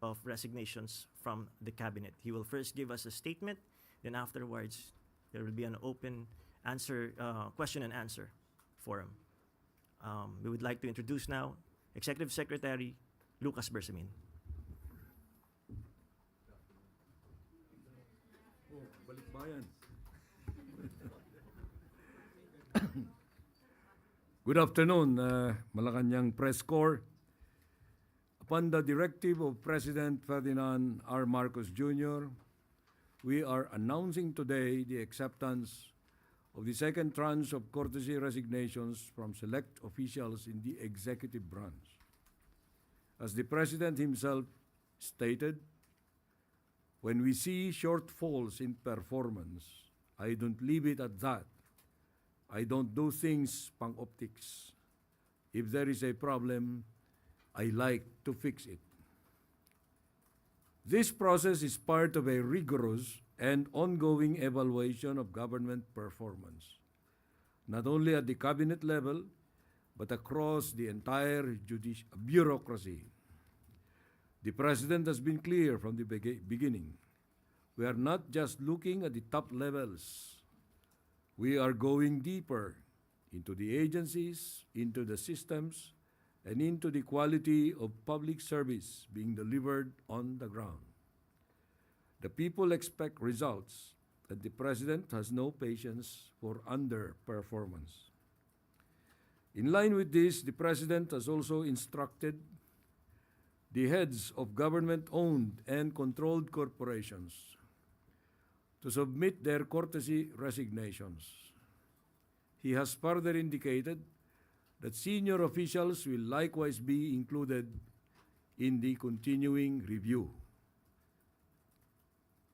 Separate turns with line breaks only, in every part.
of resignations from the cabinet. He will first give us a statement, then afterwards there will be an open question and answer forum. We would like to introduce now Executive Secretary Lucas Bersamin.
Good afternoon, Malacanang Press Corps. Upon the directive of President Ferdinand R. Marcos Jr., we are announcing today the acceptance of the second tranche of courtesy resignations from select officials in the executive branch. As the President himself stated, when we see shortfalls in performance, I don't leave it at that. I don't do things pang-optics. If there is a problem, I like to fix it. This process is part of a rigorous and ongoing evaluation of government performance, not only at the cabinet level, but across the entire bureaucracy. The President has been clear from the beginning. We are not just looking at the top levels. We are going deeper into the agencies, into the systems, and into the quality of public service being delivered on the ground. The people expect results, and the President has no patience for underperformance. In line with this, the President has also instructed the heads of government-owned and controlled corporations to submit their courtesy resignations. He has further indicated that senior officials will likewise be included in the continuing review.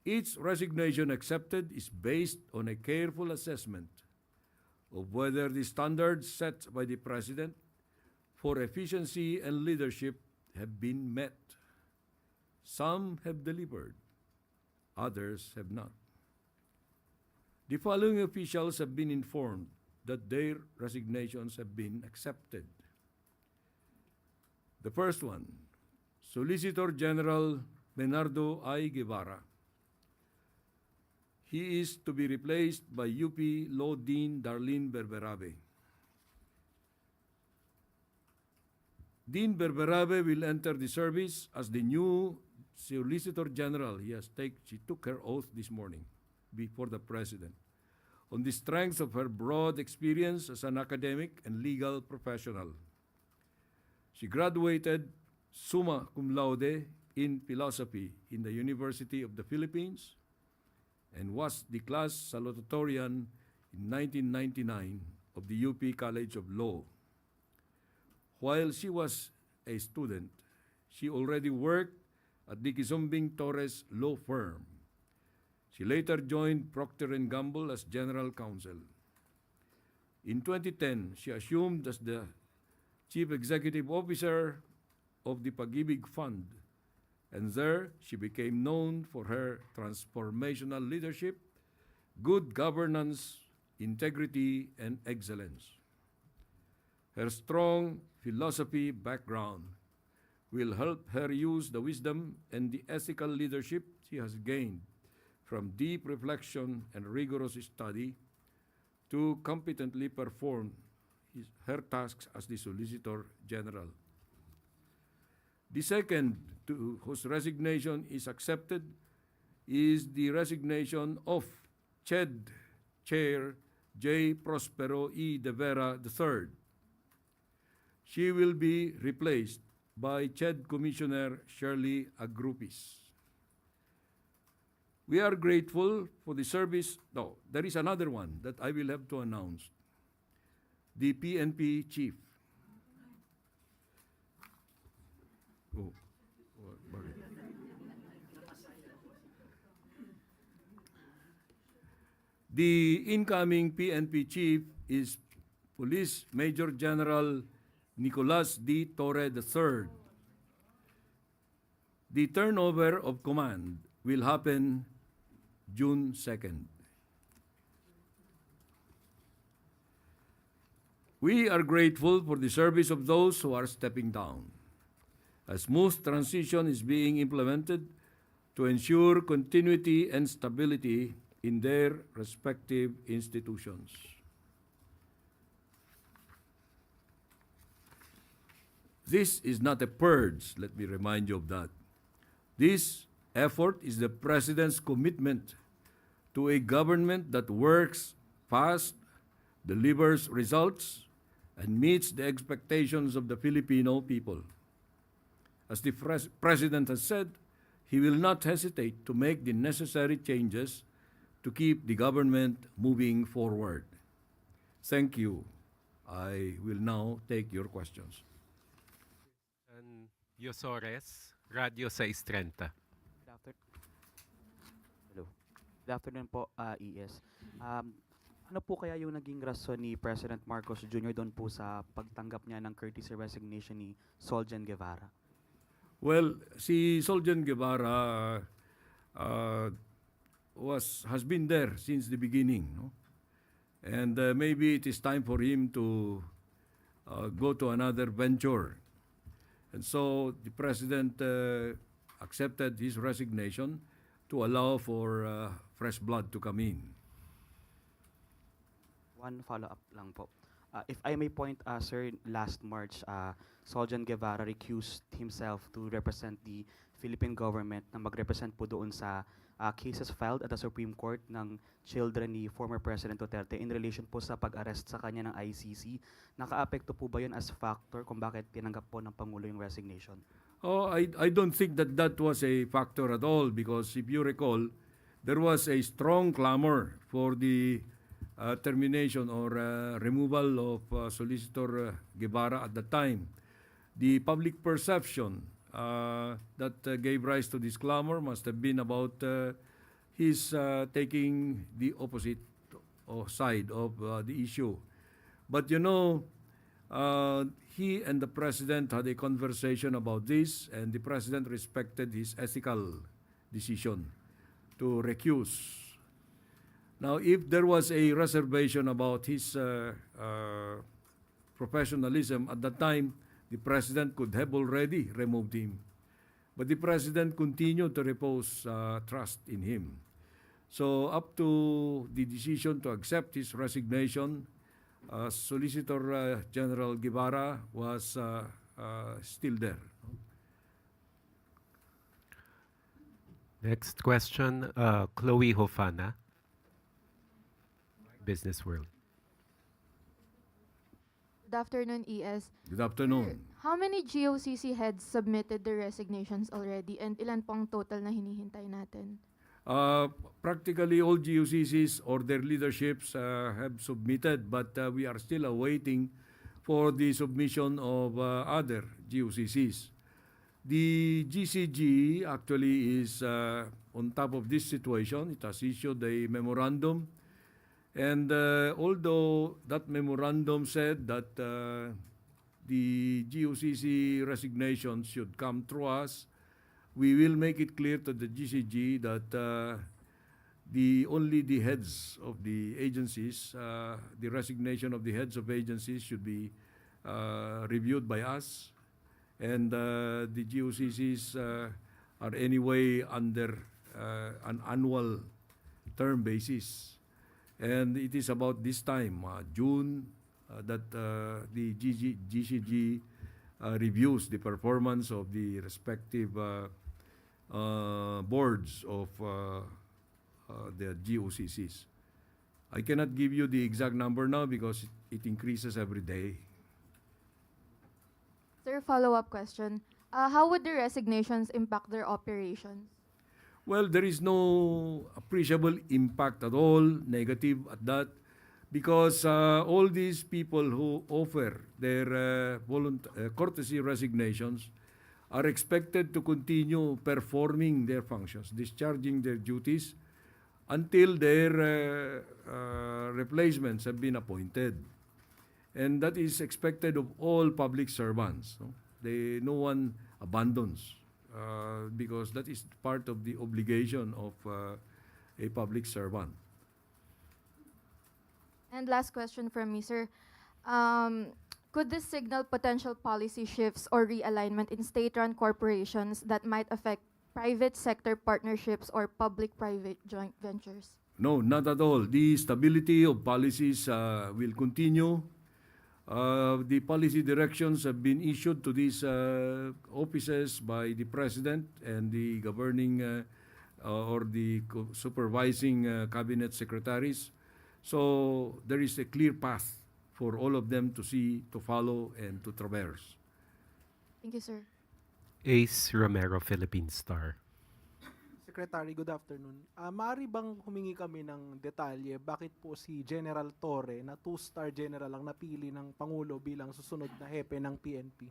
Each resignation accepted is based on a careful assessment of whether the standards set by the President for efficiency and leadership have been met. Some have delivered, others have not. The following officials have been informed that their resignations have been accepted. The first one, Solicitor General Bernardo I. Guevara. He is to be replaced by UP Law Dean Darlene Berberabe. Dean Berberabe will enter the service as the new Solicitor General. She took her oath this morning before the President on the strength of her broad experience as an academic and legal professional. She graduated summa cum laude in philosophy in the University of the Philippines and was the class salutatorian in 1999 of the UP College of Law. While she was a student, she already worked at the Kizumbing Torres Law Firm. She later joined Procter & Gamble as General Counsel. In 2010, she assumed as the Chief Executive Officer of the Pag-ibig Fund, and there she became known for her transformational leadership, good governance, integrity, and excellence. Her strong philosophy background will help her use the wisdom and the ethical leadership she has gained from deep reflection and rigorous study to competently perform her tasks as the Solicitor General. The second whose resignation is accepted is the resignation of CHED Chair J. Prospero E. De Vera III. She will be replaced by CHED Commissioner Shirley Agrupis. We are grateful for the service. No, there is another one that I will have to announce. The PNP Chief. Oh, bakit? The incoming PNP Chief is Police Major General Nicolas D. Torre III. The turnover of command will happen June 2nd. We are grateful for the service of those who are stepping down. A smooth transition is being implemented to ensure continuity and stability in their respective institutions. This is not a purge, let me remind you of that. This effort is the President's commitment to a government that works fast, delivers results, and meets the expectations of the Filipino people. As the President has said, he will not hesitate to make the necessary changes to keep the government moving forward. Thank you. I will now take your questions.
Yosores, Radio 630.
Good afternoon. Hello. Good afternoon po, ES. Ano po kaya yung naging rason ni President Marcos Jr. doon po sa pagtanggap niya ng courtesy resignation ni Solgen Guevara?
Well, si Solgen Guevara has been there since the beginning, no? And maybe it is time for him to go to another venture. And so the President accepted his resignation to allow for fresh blood to come in.
One follow-up lang po. If I may point, sir, last March, Solgen Guevara recused himself to represent the Philippine government na mag-represent po doon sa cases filed at the Supreme Court ng children ni former President Duterte in relation po sa pag-arrest sa kanya ng ICC. Naka-apekto po ba yun as factor kung bakit tinanggap po ng Pangulo yung resignation?
Oh, I don't think that was a factor at all, because if you recall, there was a strong clamor for the termination or removal of Solicitor Guevara at the time. The public perception that gave rise to this clamor must have been about his taking the opposite side of the issue. But you know, he and the President had a conversation about this, and the President respected his ethical decision to recuse. Now, if there was a reservation about his professionalism at that time, the President could have already removed him. But the President continued to repose trust in him. So up to the decision to accept his resignation, Solicitor General Guevara was still there.
Next question, Chloe Hofana, Business World.
Good afternoon, ES.
Good afternoon.
How many GOCC heads submitted their resignations already, and ilan pong total na hinihintay natin?
Practically all GOCCs or their leaderships have submitted, but we are still awaiting for the submission of other GOCCs. The GCG actually is on top of this situation. It has issued a memorandum, and although that memorandum said that the GOCC resignation should come through us, we will make it clear to the GCG that only the heads of the agencies, the resignation of the heads of agencies should be reviewed by us, and the GOCCs are anyway under an annual term basis. And it is about this time, June, that the GCG reviews the performance of the respective boards of the GOCCs. I cannot give you the exact number now because it increases every day.
Sir, follow-up question. How would the resignations impact their operations?
Well, there is no appreciable impact at all, negative at that, because all these people who offer their courtesy resignations are expected to continue performing their functions, discharging their duties until their replacements have been appointed. And that is expected of all public servants. No? No one abandons because that is part of the obligation of a public servant.
And last question from me, sir. Could this signal potential policy shifts or realignment in state-run corporations that might affect private sector partnerships or public-private joint ventures?
No, not at all. The stability of policies will continue. The policy directions have been issued to these offices by the President and the governing or the supervising cabinet secretaries. So there is a clear path for all of them to see, to follow, and to traverse.
Thank you, sir.
Ace Romero, Philippine Star.
Secretary, good afternoon. Maaari bang humingi kami ng detalye bakit po si General Torre na 2-star general ang napili ng Pangulo bilang susunod na hepe ng PNP?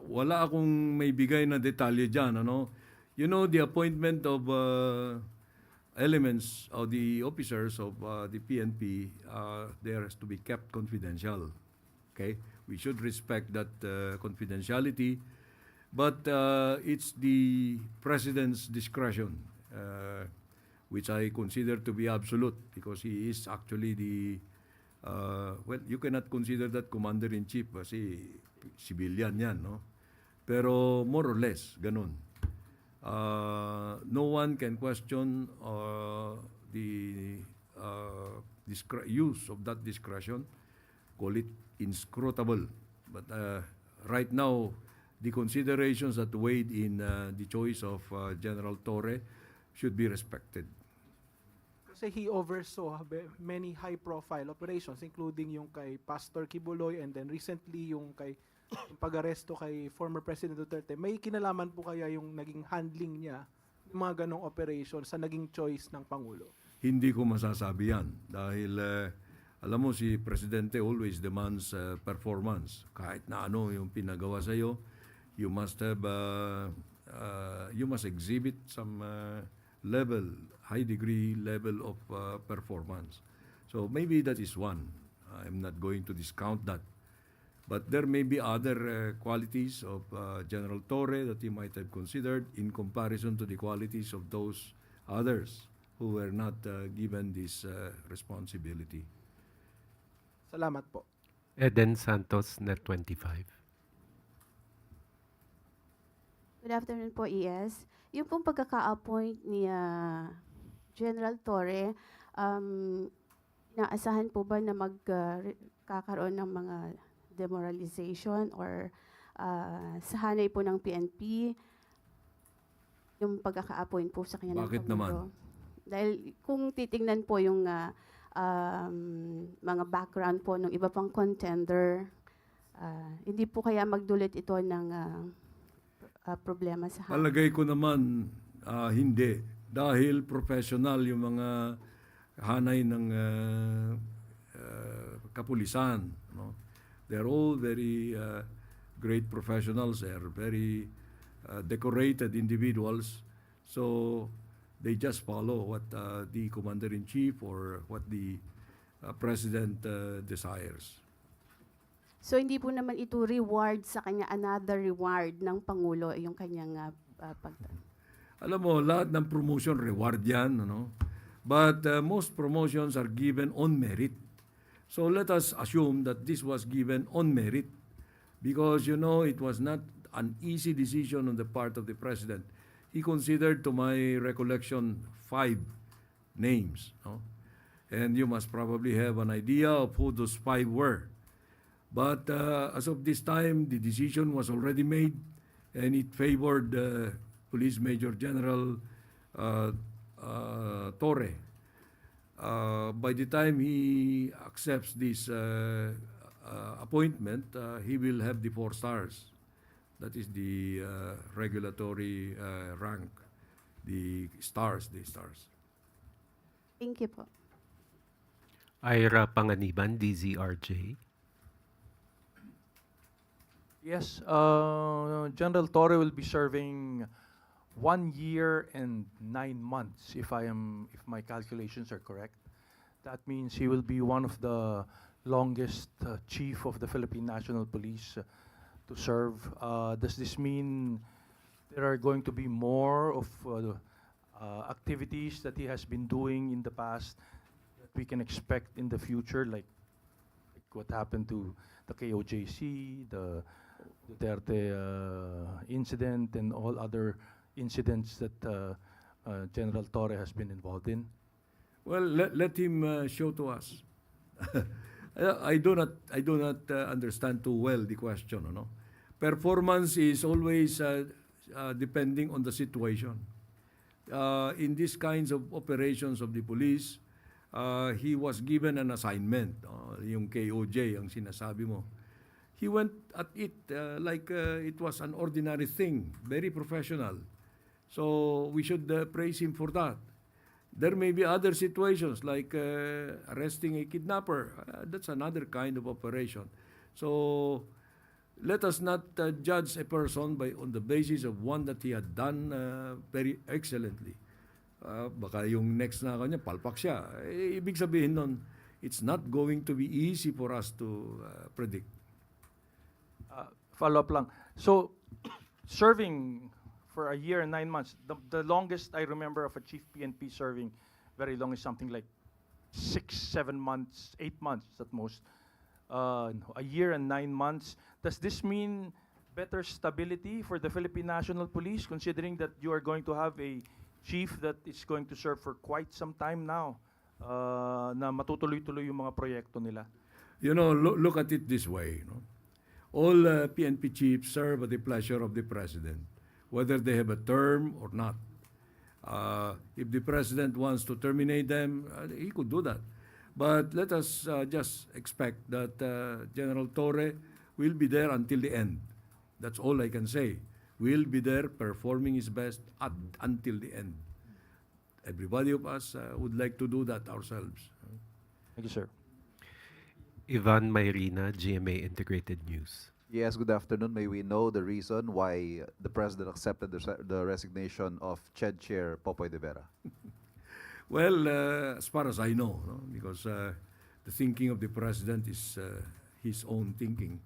Wala akong may bigay na detalye dyan. Ano? You know, the appointment of elements of the officers of the PNP, there has to be kept confidential. Okay? We should respect that confidentiality. But it's the President's discretion, which I consider to be absolute because he is actually the, well, you cannot consider that Commander-in-Chief kasi civilian yan, no? Pero more or less, ganun. No one can question the use of that discretion, call it inscrutable. But right now, the considerations that weighed in the choice of General Torre should be respected.
Kasi he oversaw many high-profile operations, including yung kay Pastor Kibuloy and then recently yung kay yung pag-aresto kay former President Duterte. May kinalaman po kaya yung naging handling niya ng mga ganong operations sa naging choice ng Pangulo?
Hindi ko masasabi yan dahil alam mo si Presidente always demands performance. Kahit na ano yung pinagawa sa'yo, you must have, you must exhibit some level, high degree level of performance. So maybe that is one. I'm not going to discount that. But there may be other qualities of General Torre that he might have considered in comparison to the qualities of those others who were not given this responsibility.
Salamat po.
Eden Santos, Net 25.
Good afternoon po, ES. Yung pong pagkaka-appoint ni General Torre, inaasahan po ba na magkakaroon ng mga demoralization or sa hanay po ng PNP yung pagkaka-appoint po sa kanya ng
Bakit
Pangulo?
naman?
Dahil kung titingnan po yung mga background po ng iba pang contender, hindi po kaya magdulot ito ng problema sa hanay?
Palagay ko naman hindi. Dahil professional yung mga hanay ng kapulisan. No? They're all very great professionals. They're very decorated individuals. So they just follow what the Commander-in-Chief or what the President desires.
So hindi po naman ito reward sa kanya, another reward ng Pangulo, yung kanyang
Alam mo, lahat ng promotion reward yan. Ano? But most promotions are given on merit. So let us assume that this was given on merit because, you know, it was not an easy decision on the part of the President. He considered, to my recollection, 5 names. No? And you must probably have an idea of who those 5 were. But as of this time, the decision was already made and it favored Police Major General Torre. By the time he accepts this appointment, he will have the 4 stars. That is the regulatory rank, the stars.
Thank you po.
Ira Panganiban, DZRJ.
Yes, General Torre will be serving 1 year and 9 months, if my calculations are correct. That means he will be one of the longest chief of the Philippine National Police to serve. Does this mean there are going to be more of activities that he has been doing in the past that we can expect in the future, like what happened to the KOJC, the Duterte incident, and all other incidents that General Torre has been involved in?
Well, let him show to us. I do not understand too well the question. No? Performance is always depending on the situation. In these kinds of operations of the police, he was given an assignment, yung KOJ, ang sinasabi mo. He went at it like it was an ordinary thing, very professional. So we should praise him for that. There may be other situations like arresting a kidnapper. That's another kind of operation. So let us not judge a person on the basis of one that he had done very excellently. Baka yung next na kanya, palpak siya. Ibig sabihin nun, it's not going to be easy for us to predict.
Follow up lang. So, serving for a year and 9 months, the longest I remember of a chief PNP serving very long is something like 6, 7 months, 8 months at most. A year and 9 months. Does this mean better stability for the Philippine National Police, considering that you are going to have a chief that is going to serve for quite some time now, na matutuloy-tuloy yung mga proyekto nila?
You know, look at it this way. No? All PNP chiefs serve at the pleasure of the president, whether they have a term or not. If the president wants to terminate them, he could do that. But let us just expect that General Torre will be there until the end. That's all I can say. Will be there performing his best until the end. Everybody of us would like to do that ourselves.
Thank you, sir.
Ivan Mayrina, GMA Integrated News.
Yes, good afternoon. May we know the reason why the President accepted the resignation of CHED Chair Popoy de Vera?
Well, as far as I know, no? Because the thinking of the President is his own thinking.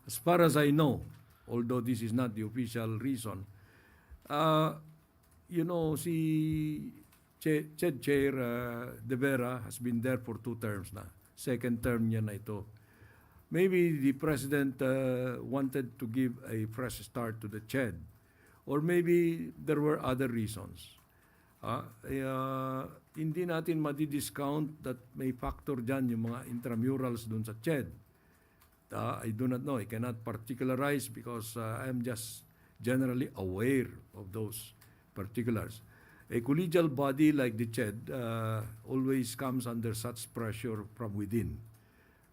As far as I know, although this is not the official reason, you know, si CHED Chair de Vera has been there for 2 terms na. Second term niya na ito. Maybe the President wanted to give a fresh start to the CHED. Or maybe there were other reasons. Hindi natin madi-discount that may factor dyan yung mga intramurals dun sa CHED. I do not know. I cannot particularize because I am just generally aware of those particulars. A collegial body like the CHED always comes under such pressure from within.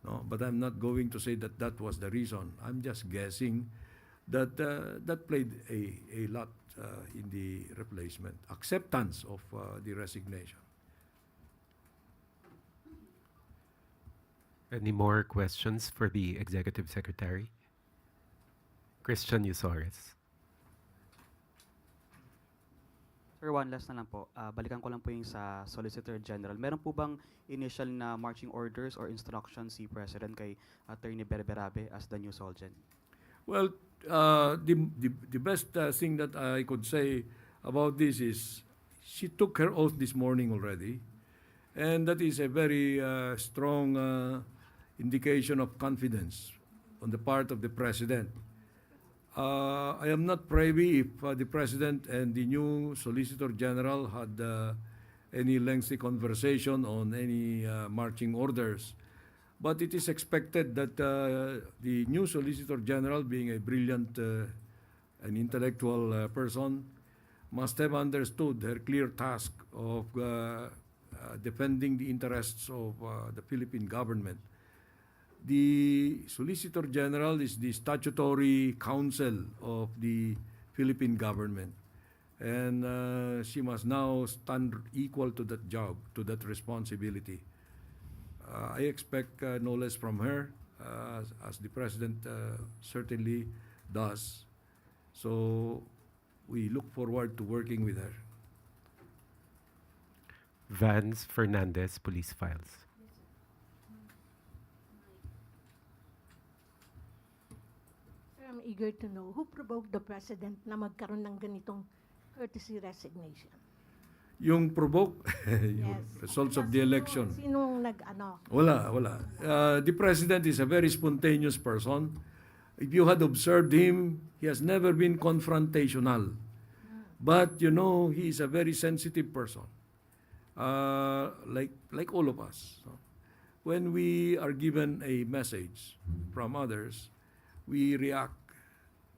No? But I'm not going to say that that was the reason. I'm just guessing that that played a lot in the replacement. Acceptance of the resignation.
Any more questions for the Executive Secretary? Christian Yusores.
Sir, one last na lang po. Balikan ko lang po yung sa Solicitor General. Meron po bang initial na marching orders or instructions si President kay Attorney Berberabe as the new Solgen?
Well, the best thing that I could say about this is she took her oath this morning already, and that is a very strong indication of confidence on the part of the President. I am not privy if the President and the new Solicitor General had any lengthy conversation on any marching orders. But it is expected that the new Solicitor General, being a brilliant and intellectual person, must have understood her clear task of defending the interests of the Philippine government. The Solicitor General is the statutory counsel of the Philippine government. And she must now stand equal to that job, to that responsibility. I expect no less from her, as the President certainly does. So we look forward to working with her.
Vance Fernandez, Police Files.
Sir, I'm eager to know who provoked the President na magkaroon ng ganitong courtesy resignation.
Yung provoke, yung
Yes.
results of the election.
Sinong nag-ano?
Wala. The president is a very spontaneous person. If you had observed him, he has never been confrontational. But, you know, he is a very sensitive person. Like all of us. So, when we are given a message from others, we react.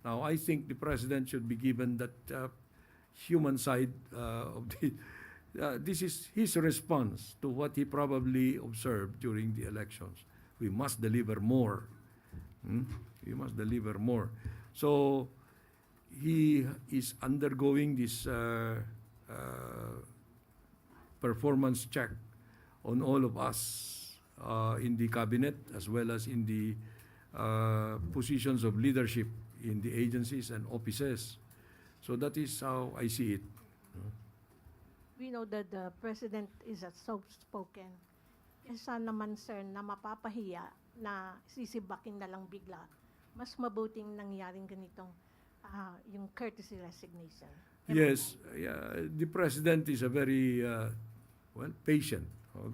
Now, I think the president should be given that human side of the... this is his response to what he probably observed during the elections. We must deliver more. We must deliver more. So, he is undergoing this performance check on all of us in the cabinet as well as in the positions of leadership in the agencies and offices. So that is how I see it.
We know that the president is a soft-spoken. Kesa naman, sir, na mapapahiya na sisibakin na lang bigla. Mas mabuting nangyaring ganitong yung courtesy resignation.
Yes, the president is a very patient.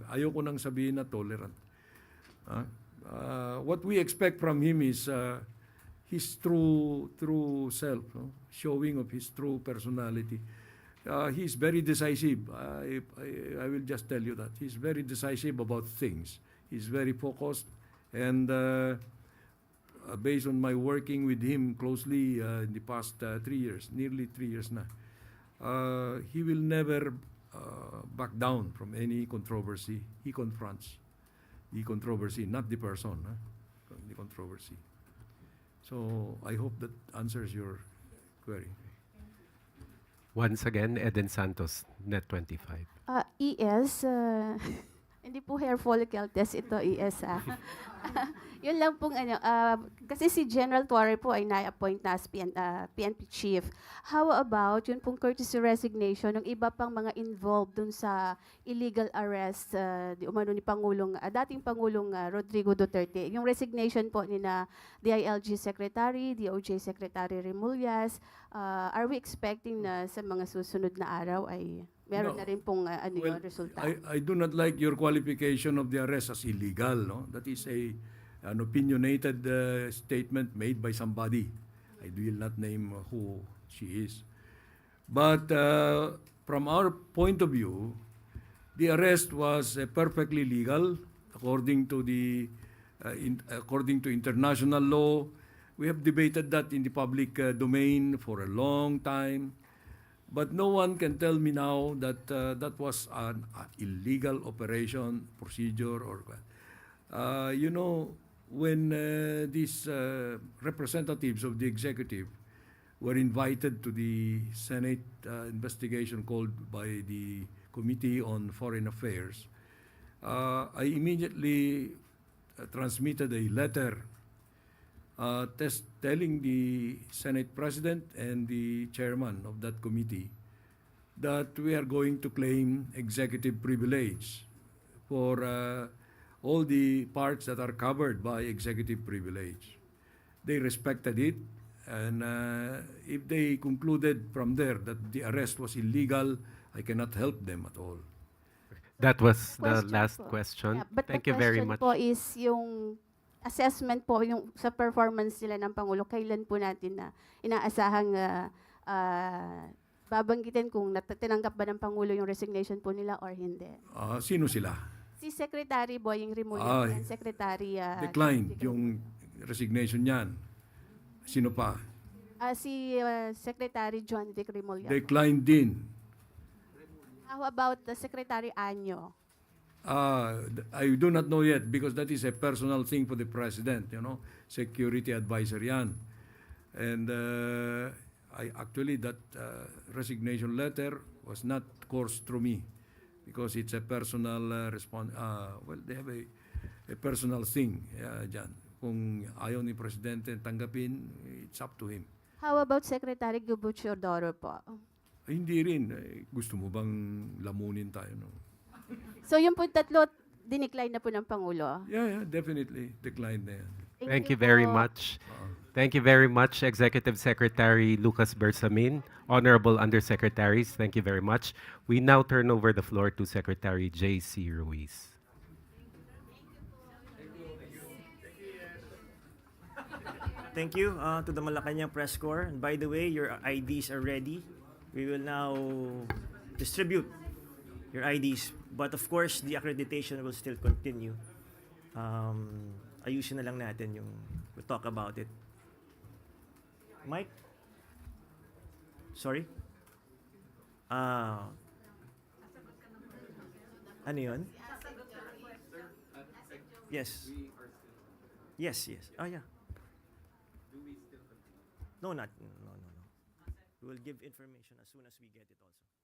Ayoko nang sabihin na tolerant. What we expect from him is his true self, showing of his true personality. He is very decisive. I will just tell you that. He's very decisive about things. He's very focused, and based on my working with him closely in the past 3 years, nearly 3 years na, he will never back down from any controversy. He confronts the controversy, not the person, the controversy. So I hope that answers your query.
Once again, Eden Santos, Net 25.
ES, hindi po hair follicle test ito, ES. Yun lang pong kasi si General Torre po ay na-appoint na as PNP Chief. How about yun pong courtesy resignation ng iba pang mga involved dun sa illegal arrest di umano ni dating Pangulong Rodrigo Duterte. Yung resignation po ni na DILG Secretary, DOJ Secretary Remullaz, are we expecting na sa mga susunod na araw ay meron na rin pong yung resulta?
I do not like your qualification of the arrest as illegal. No? That is an opinionated statement made by somebody. I will not name who she is. But from our point of view, the arrest was perfectly legal according to according to international law. We have debated that in the public domain for a long time. But no one can tell me now that that was an illegal operation, procedure, or you know, when these representatives of the executive were invited to the Senate investigation called by the Committee on Foreign Affairs, I immediately transmitted a letter telling the Senate President and the Chairman of that committee that we are going to claim executive privilege for all the parts that are covered by executive privilege. They respected it, and if they concluded from there that the arrest was illegal, I cannot help them at all.
That was the
Question
last
po.
question.
Yeah, but
Thank
the
you very
question
much.
po is yung assessment po yung sa performance nila ng Pangulo, kailan po natin na inaasahang babanggitin kung tinanggap ba ng Pangulo yung resignation po nila or hindi?
Sino sila?
Si Secretary Boying Remullaz and Secretary
Declined yung resignation niyan. Sino pa?
si Secretary John Vic Remullaz.
Declined din.
How about the Secretary Anyo?
I do not know yet because that is a personal thing for the president, you know, security advisor yan. And I actually, that resignation letter was not coursed through me because it's a personal response. Well, they have a personal thing dyan. Kung ayaw ni presidente tanggapin, it's up to him.
How about Secretary Gubuchodoro po?
Hindi rin. Gusto mo bang lamunin tayo? No?
So yung po tatlo, dinicline na po ng Pangulo?
Yeah, definitely. Declined na yan.
Thank you very
po.
much. Thank you very much, Executive Secretary Lucas Bersamin, Honorable Undersecretaries. Thank you very much. We now turn over the floor to Secretary J.C. Ruiz.
Thank you to the Malacanang Press Corps. And by the way, your IDs are ready. We will now distribute your IDs. But of course, the accreditation will still continue. Ayusin na lang natin yung, we'll talk about it. Mike? Sorry? Ano yun? Yes. Yes, yes. Oh, yeah. No, not. No. We will give information as soon as we get it also.